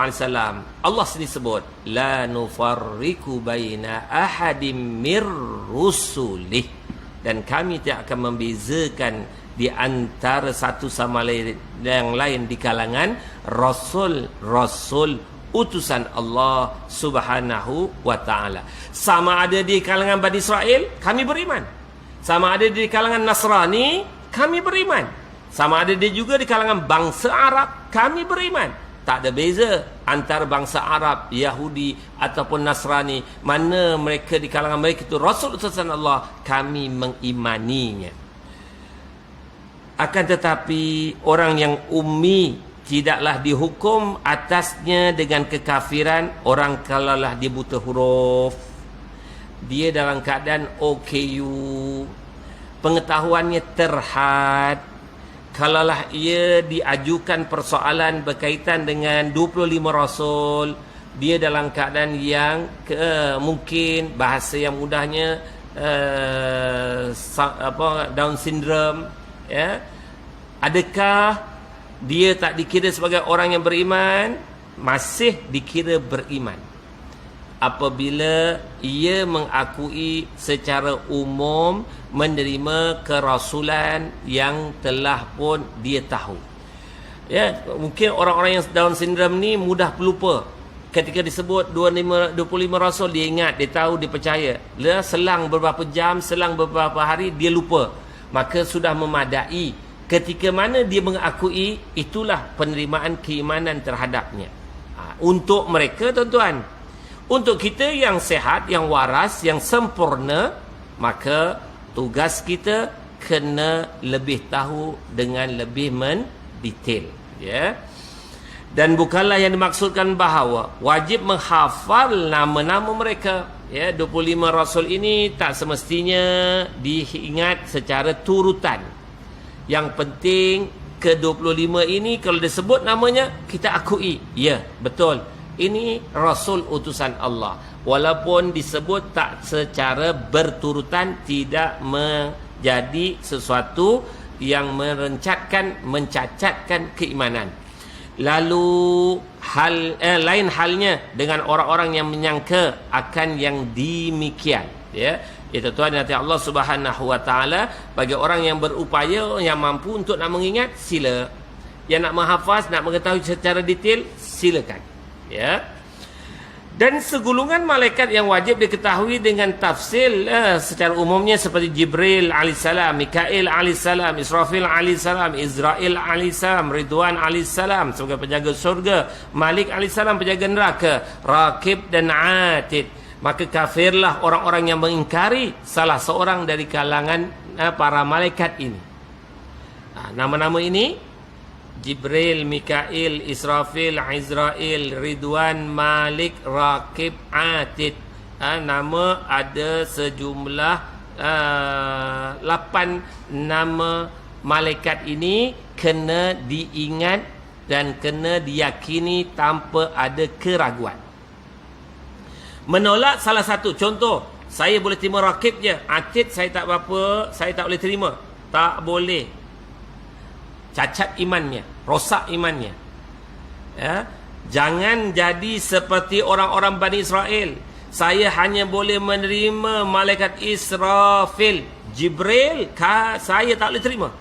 Allah sendiri sebut, la nufarriqu baina ahadim mir rusulih. Dan kami tidak akan membezakan di antara satu sama lain yang lain di kalangan Rasul-Rasul utusan Allah Subhanahu wa ta'ala. Sama ada di kalangan Bani Israel, kami beriman. Sama ada di kalangan Nasrani, kami beriman. Sama ada juga di kalangan bangsa Arab, kami beriman. Tak ada beza antara bangsa Arab, Yahudi ataupun Nasrani. Mana mereka di kalangan mereka itu Rasul utusan Allah, kami mengimaninya. Akan tetapi orang yang ummi tidaklah dihukum atasnya dengan kekafiran. Orang kalaulah dia buta huruf, dia dalam keadaan OKU, pengetahuannya terhad, kalaulah ia diajukan persoalan berkaitan dengan 25 Rasul, dia dalam keadaan yang mungkin bahasa yang mudahnya Down syndrome, ya. Adakah dia tak dikira sebagai orang yang beriman? Masih dikira beriman apabila ia mengakui secara umum menerima kerasulan yang telah pun dia tahu. Ya, mungkin orang-orang yang Down syndrome ni mudah pelupa. Ketika disebut 25 Rasul, dia ingat, dia tahu, dia percaya. Selang beberapa jam, selang beberapa hari, dia lupa. Maka sudah memadai. Ketika mana dia mengakui, itulah penerimaan keimanan terhadapnya. Untuk mereka, tuan-tuan. Untuk kita yang sehat, yang waras, yang sempurna, maka tugas kita kena lebih tahu dengan lebih mendetail, ya. Dan bukanlah yang dimaksudkan bahawa wajib menghafal nama-nama mereka. Ya, 25 rasul ini tak semestinya diingat secara turutan. Yang penting ke-25 ini kalau disebut namanya kita akui. Ya, betul. Ini rasul utusan Allah. Walaupun disebut tak secara berturutan, tidak menjadi sesuatu yang mencacatkan keimanan. Lalu lain halnya dengan orang-orang yang menyangka akan yang demikian, ya. Itu tuan nanti Allah Subhanahu wa taala bagi orang yang berupaya, yang mampu untuk nak mengingat, sila. Yang nak menghafaz, nak mengetahui secara detail, silakan, ya. Dan segulungan malaikat yang wajib diketahui dengan tafsil secara umumnya seperti Jibril alaihissalam, Mikail alaihissalam, Israfil alaihissalam, Izrail alaihissalam, Ridwan alaihissalam sebagai penjaga surga, Malik alaihissalam penjaga neraka, Raqib dan Atid. Maka kafirlah orang-orang yang mengingkari salah seorang dari kalangan para malaikat ini. Nama-nama ini Jibril, Mikail, Israfil, Izrail, Ridwan, Malik, Raqib, Atid. Nama ada sejumlah 8 nama malaikat ini kena diingat dan kena diyakini tanpa ada keraguan. Menolak salah satu, contoh, saya boleh terima Raqib je, Atid saya tak berapa, saya tak boleh terima. Tak boleh. Cacat imannya, rosak imannya, ya. Jangan jadi seperti orang-orang Bani Israel. Saya hanya boleh menerima malaikat Israfil. Jibril saya tak boleh terima.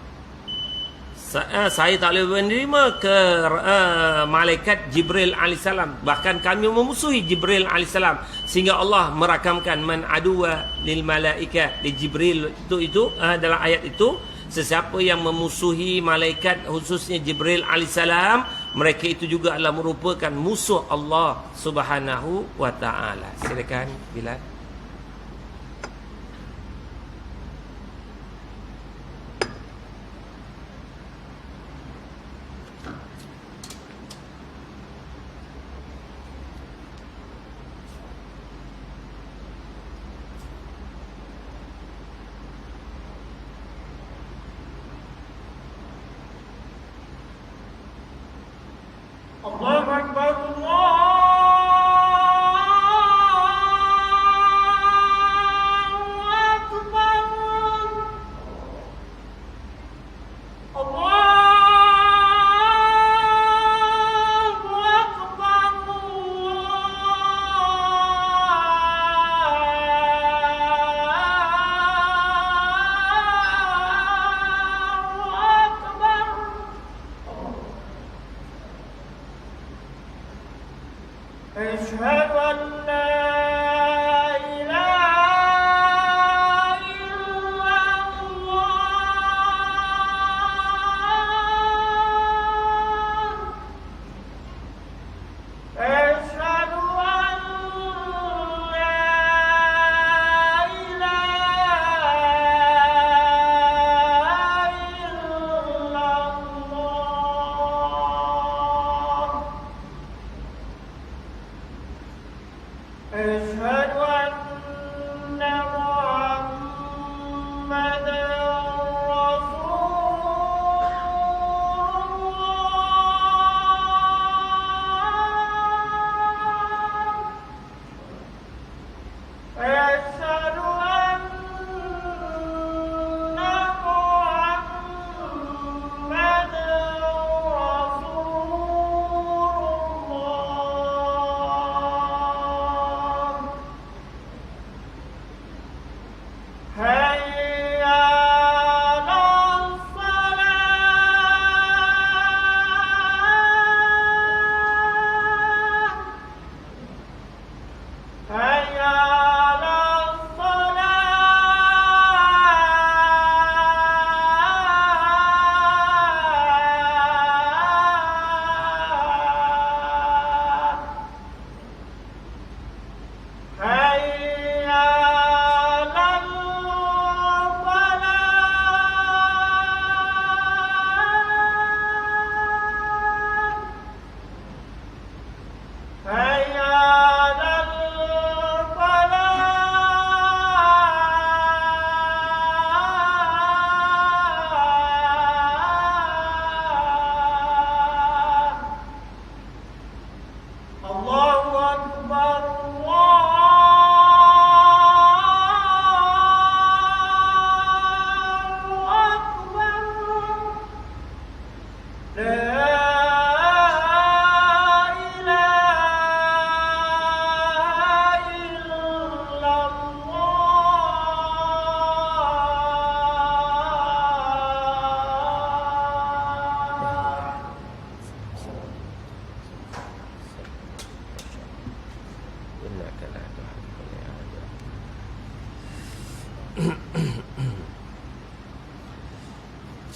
Saya tak boleh menerima ke malaikat Jibril alaihissalam. Bahkan kami memusuhi Jibril alaihissalam, sehingga Allah merakamkan man aduwa lil malaika li Jibril itu dalam ayat itu. Sesiapa yang memusuhi malaikat, khususnya Jibril alaihissalam, mereka itu juga adalah merupakan musuh Allah Subhanahu wa taala. Silakan Bilal. Allahu Akbar, Allah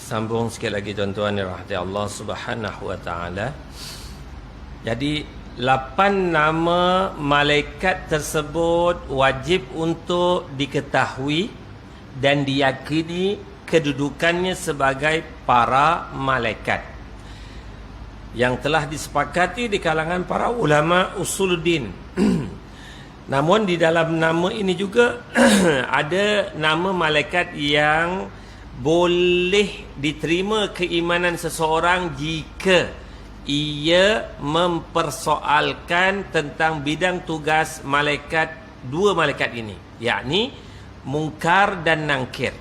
Sambung sikit lagi tuan-tuan yang dirahmati Allah Subhanahu wa taala. Jadi 8 nama malaikat tersebut wajib untuk diketahui dan diyakini kedudukannya sebagai para malaikat yang telah disepakati di kalangan para ulama usuluddin. Namun di dalam nama ini juga ada nama malaikat yang boleh diterima keimanan seseorang jika ia mempersoalkan tentang bidang tugas malaikat, dua malaikat ini, yakni Munkar dan Nakir.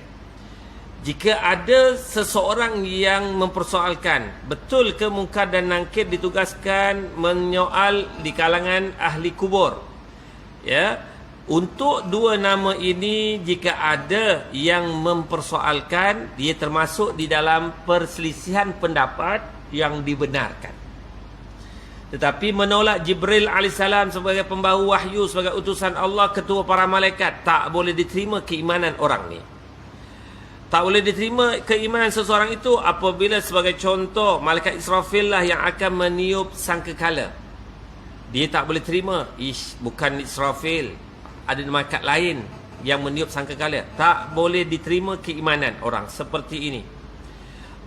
Jika ada seseorang yang mempersoalkan, betul ke Munkar dan Nakir ditugaskan menyoal di kalangan ahli kubur? Ya, untuk dua nama ini jika ada yang mempersoalkan, dia termasuk di dalam perselisihan pendapat yang dibenarkan. Tetapi menolak Jibril AS sebagai pembawa wahyu, sebagai utusan Allah, ketua para malaikat, tak boleh diterima keimanan orang ni. Tak boleh diterima keimanan seseorang itu apabila sebagai contoh malaikat Israfil lah yang akan meniup sangkakala. Dia tak boleh terima, bukan Israfil, ada malaikat lain yang meniup sangkakala. Tak boleh diterima keimanan orang seperti ini.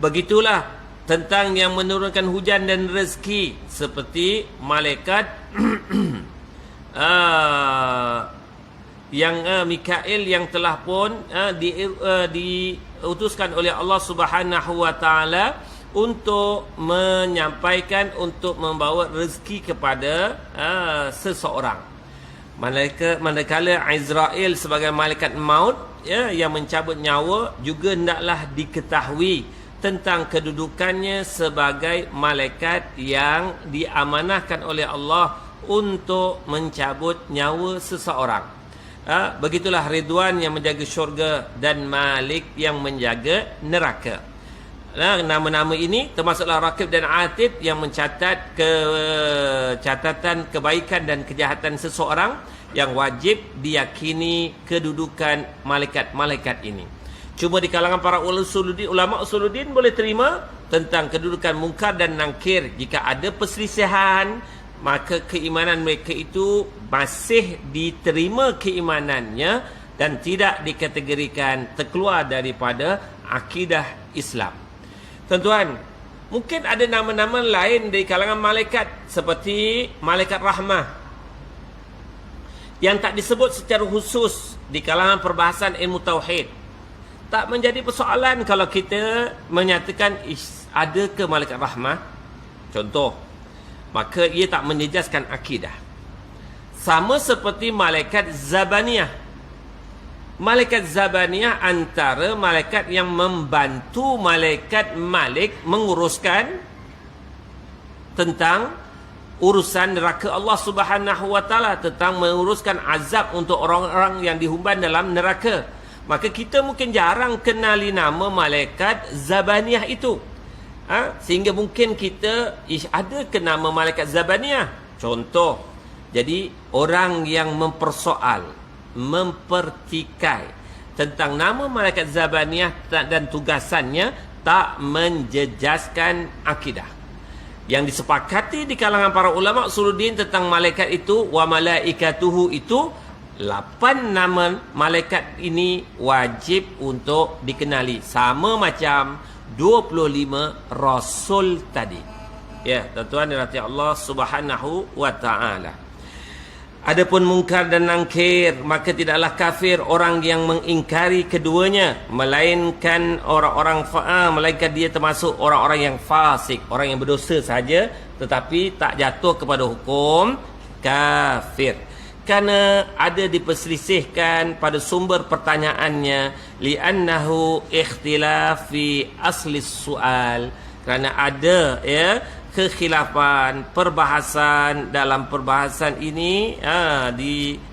Begitulah tentang yang menurunkan hujan dan rezeki, seperti malaikat yang Mikail yang telah pun diutuskan oleh Allah Subhanahu wa taala untuk menyampaikan, untuk membawa rezeki kepada seseorang. Manakala Azrail sebagai malaikat maut, ya, yang mencabut nyawa, juga hendaklah diketahui tentang kedudukannya sebagai malaikat yang diamanahkan oleh Allah untuk mencabut nyawa seseorang. Begitulah Ridwan yang menjaga syurga dan Malik yang menjaga neraka. Nama-nama ini termasuklah Raqib dan Atid yang mencatat catatan kebaikan dan kejahatan seseorang yang wajib diyakini kedudukan malaikat-malaikat ini. Cuma di kalangan para ulama usuluddin boleh terima tentang kedudukan Munkar dan Nakir. Jika ada perselisihan, maka keimanan mereka itu masih diterima keimanannya dan tidak dikategorikan terkeluar daripada akidah Islam. Tuan-tuan, mungkin ada nama-nama lain dari kalangan malaikat seperti malaikat rahmah yang tak disebut secara khusus di kalangan perbahasan ilmu tauhid. Tak menjadi persoalan kalau kita menyatakan ada ke malaikat rahmah, contoh, maka ia tak menjejaskan akidah. Sama seperti malaikat Zabaniyah. Malaikat Zabaniyah antara malaikat yang membantu malaikat Malik menguruskan tentang urusan neraka Allah Subhanahu wa taala, tentang menguruskan azab untuk orang-orang yang dihumban dalam neraka. Maka kita mungkin jarang kenali nama malaikat Zabaniyah itu. Sehingga mungkin kita ada ke nama malaikat Zabaniyah. Contoh, jadi orang yang mempertikai tentang nama malaikat Zabaniyah dan tugasannya tak menjejaskan akidah. Yang disepakati di kalangan para ulama usuluddin tentang malaikat itu, wa malaikatuhu, itu 8 nama malaikat ini wajib untuk dikenali, sama macam 25 rasul tadi. Ya, tuan-tuan dirahmati Allah Subhanahu wa taala. Adapun Munkar dan Nakir, maka tidaklah kafir orang yang mengingkari keduanya, melainkan melainkan dia termasuk orang-orang yang fasik, orang yang berdosa saja, tetapi tak jatuh kepada hukum kafir. Kerana ada diperselisihkan pada sumber pertanyaannya, li'annahu ikhtilaf fi asli soal, kerana ada kekhilafan perbahasan dalam perbahasan ini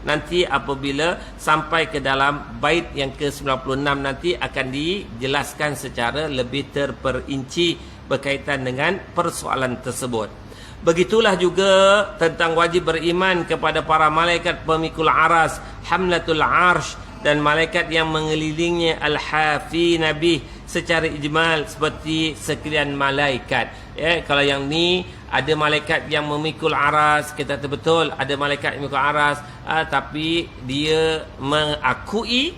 nanti apabila sampai ke dalam bait yang ke-96 nanti akan dijelaskan secara lebih terperinci berkaitan dengan persoalan tersebut. Begitulah juga tentang wajib beriman kepada para malaikat pemikul aras, hamlatul arsh, dan malaikat yang mengelilingnya al-hafi nabi secara ijmal seperti sekalian malaikat. Kalau yang ni ada malaikat yang memikul aras, kita kata betul ada malaikat yang memikul aras, tapi dia mengakui,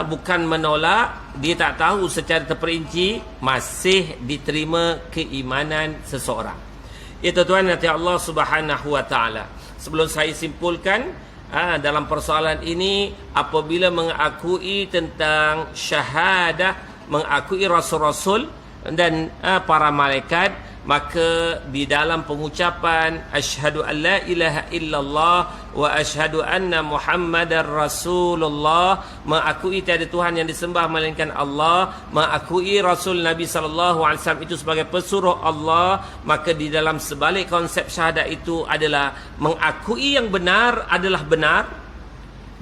bukan menolak, dia tak tahu secara terperinci, masih diterima keimanan seseorang. Tuan-tuan nanti Allah Subhanahu wa taala. Sebelum saya simpulkan dalam persoalan ini, apabila mengakui tentang syahadah, mengakui rasul-rasul dan para malaikat, maka di dalam pengucapan asyhadu an la ilaha illallah wa asyhadu anna muhammadar rasulullah, mengakui tiada Tuhan yang disembah melainkan Allah, mengakui Rasul Nabi SAW itu sebagai pesuruh Allah, maka di dalam sebalik konsep syahadat itu adalah mengakui yang benar adalah benar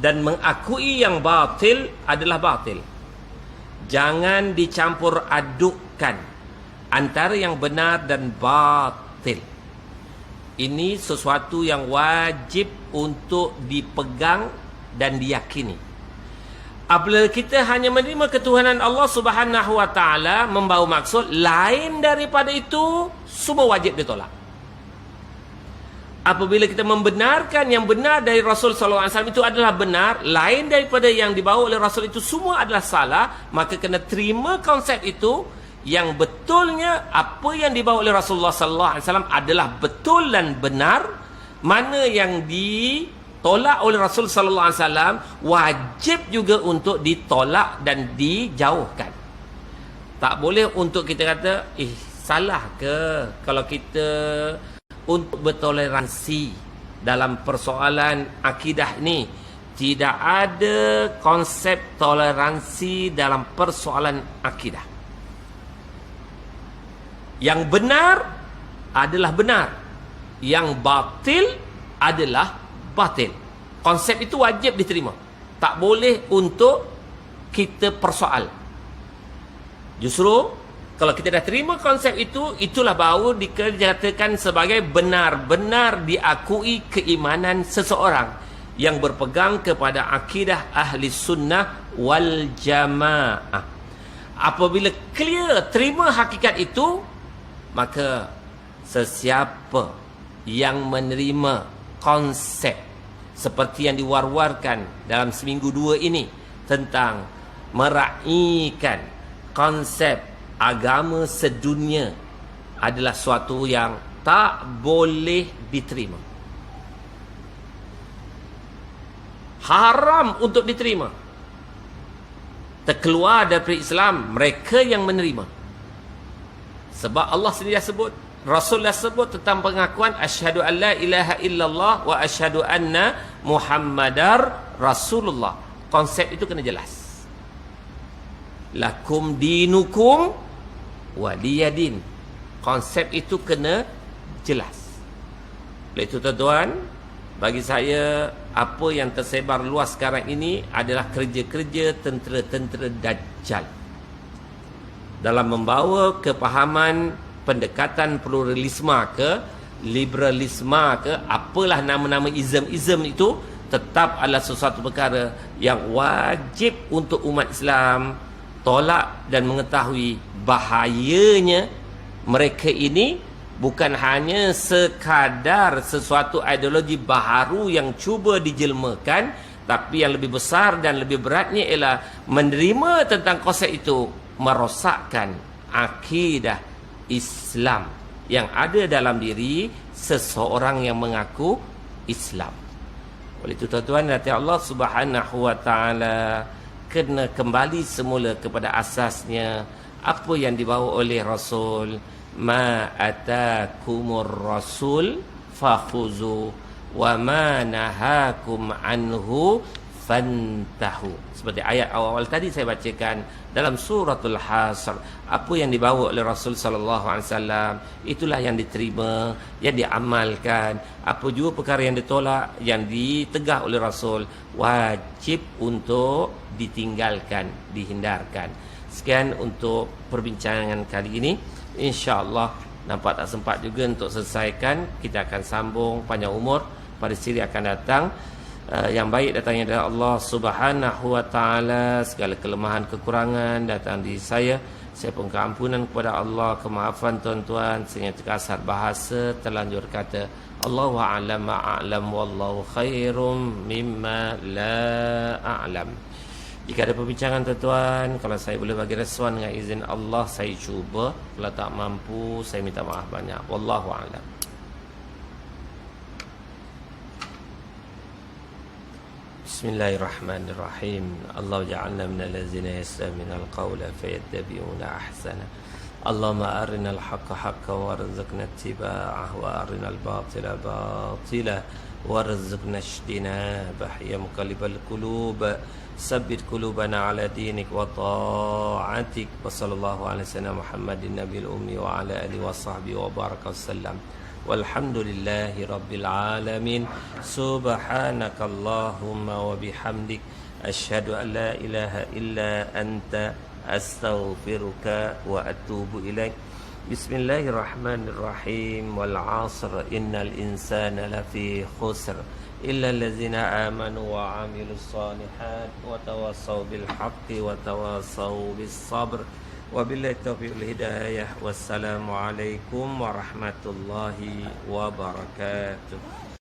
dan mengakui yang batil adalah batil. Jangan dicampur adukkan antara yang benar dan batil. Ini sesuatu yang wajib untuk dipegang dan diyakini. Apabila kita hanya menerima ketuhanan Allah Subhanahu wa taala membawa maksud lain daripada itu, semua wajib ditolak. Apabila kita membenarkan yang benar dari Rasul sallallahu alaihi wasallam itu adalah benar, lain daripada yang dibawa oleh Rasul itu semua adalah salah, maka kena terima konsep itu. Yang betulnya apa yang dibawa oleh Rasulullah sallallahu alaihi wasallam adalah betul dan benar. Mana yang ditolak oleh Rasul sallallahu alaihi wasallam wajib juga untuk ditolak dan dijauhkan. Tak boleh untuk kita kata salah ke kalau kita untuk bertoleransi dalam persoalan akidah ini. Tidak ada konsep toleransi dalam persoalan akidah. Yang benar adalah benar, yang batil adalah batil. Konsep itu wajib diterima, tak boleh untuk kita persoal. Justru kalau kita dah terima konsep itu, itulah baru dikatakan sebagai benar-benar diakui keimanan seseorang yang berpegang kepada akidah ahli sunnah wal jamaah. Apabila clear terima hakikat itu, maka sesiapa yang menerima konsep seperti yang diwar-warkan dalam seminggu dua ini tentang meraihkan konsep agama sedunia adalah suatu yang tak boleh diterima. Haram untuk diterima. Terkeluar dari Islam mereka yang menerima. Sebab Allah sendiri sebut, Rasulullah sebut tentang pengakuan asyhadu an la ilaha illallah wa asyhadu anna muhammadar rasulullah. Konsep itu kena jelas. Lakum dinukum waliyadin. Konsep itu kena jelas. Oleh itu tuan-tuan, bagi saya apa yang tersebar luas sekarang ini adalah kerja-kerja tentera-tentera Dajjal dalam membawa kepahaman pendekatan pluralisme ke liberalisme ke apalah nama-nama izm itu, tetap adalah sesuatu perkara yang wajib untuk umat Islam tolak dan mengetahui bahayanya mereka ini bukan hanya sekadar sesuatu ideologi baharu yang cuba dijelmakan, tapi yang lebih besar dan lebih beratnya ialah menerima tentang konsep itu merosakkan akidah Islam yang ada dalam diri seseorang yang mengaku Islam. Oleh itu tuan-tuan, nanti Allah Subhanahu wa taala kena kembali semula kepada asasnya, apa yang dibawa oleh Rasul. Ma atakumur rasul fakhuzu wa ma nahakum anhu fantahu. Seperti ayat awal-awal tadi saya bacakan dalam suratul Hasr, apa yang dibawa oleh Rasul sallallahu alaihi wasallam itulah yang diterima, yang diamalkan. Apa juga perkara yang ditolak, yang ditegah oleh Rasul, wajib untuk ditinggalkan, dihindarkan. Sekian untuk perbincangan kali ini. InsyaAllah nampak tak sempat juga untuk selesaikan. Kita akan sambung panjang umur pada siri akan datang. Yang baik datangnya dari Allah Subhanahu wa taala. Segala kelemahan kekurangan datang di saya. Saya pun keampunan kepada Allah, kemaafan tuan-tuan. Sehingga terkasar bahasa, terlanjur kata Allahu a'lam a'lam wallahu khairum mimma la a'lam. Jika ada perbincangan tuan-tuan, kalau saya boleh bagi respon dengan izin Allah, saya cuba. Kalau tak mampu, saya minta maaf banyak. Wallahu a'lam. Bismillahirrahmanirrahim. Allah ja'alna minal ladzina yastami'una al-qawla fayattabi'una ahsana. Allahumma arinal haqqa haqqan warzuqna ittiba'ah wa arinal batila batila warzuqna ijtinabah. Ya muqallibal qulub, sabbit qulubana ala dinik wa ta'atik. Wa sallallahu ala sayyidina Muhammadin nabiyil ummi wa ala alihi wa sahbihi wa baraka wasallam. Walhamdulillahi rabbil alamin. Subhanakallahumma wa bihamdik, asyhadu an la ilaha illa anta, astaghfiruka wa atubu ilaik. Bismillahirrahmanirrahim. Wal 'asr innal insana lafi khusr illa allazina amanu wa 'amilus solihat wa tawassaw bil haqqi wa tawassaw bis sabr. Wabillahi taufiq wal hidayah. Wassalamu alaikum warahmatullahi wabarakatuh.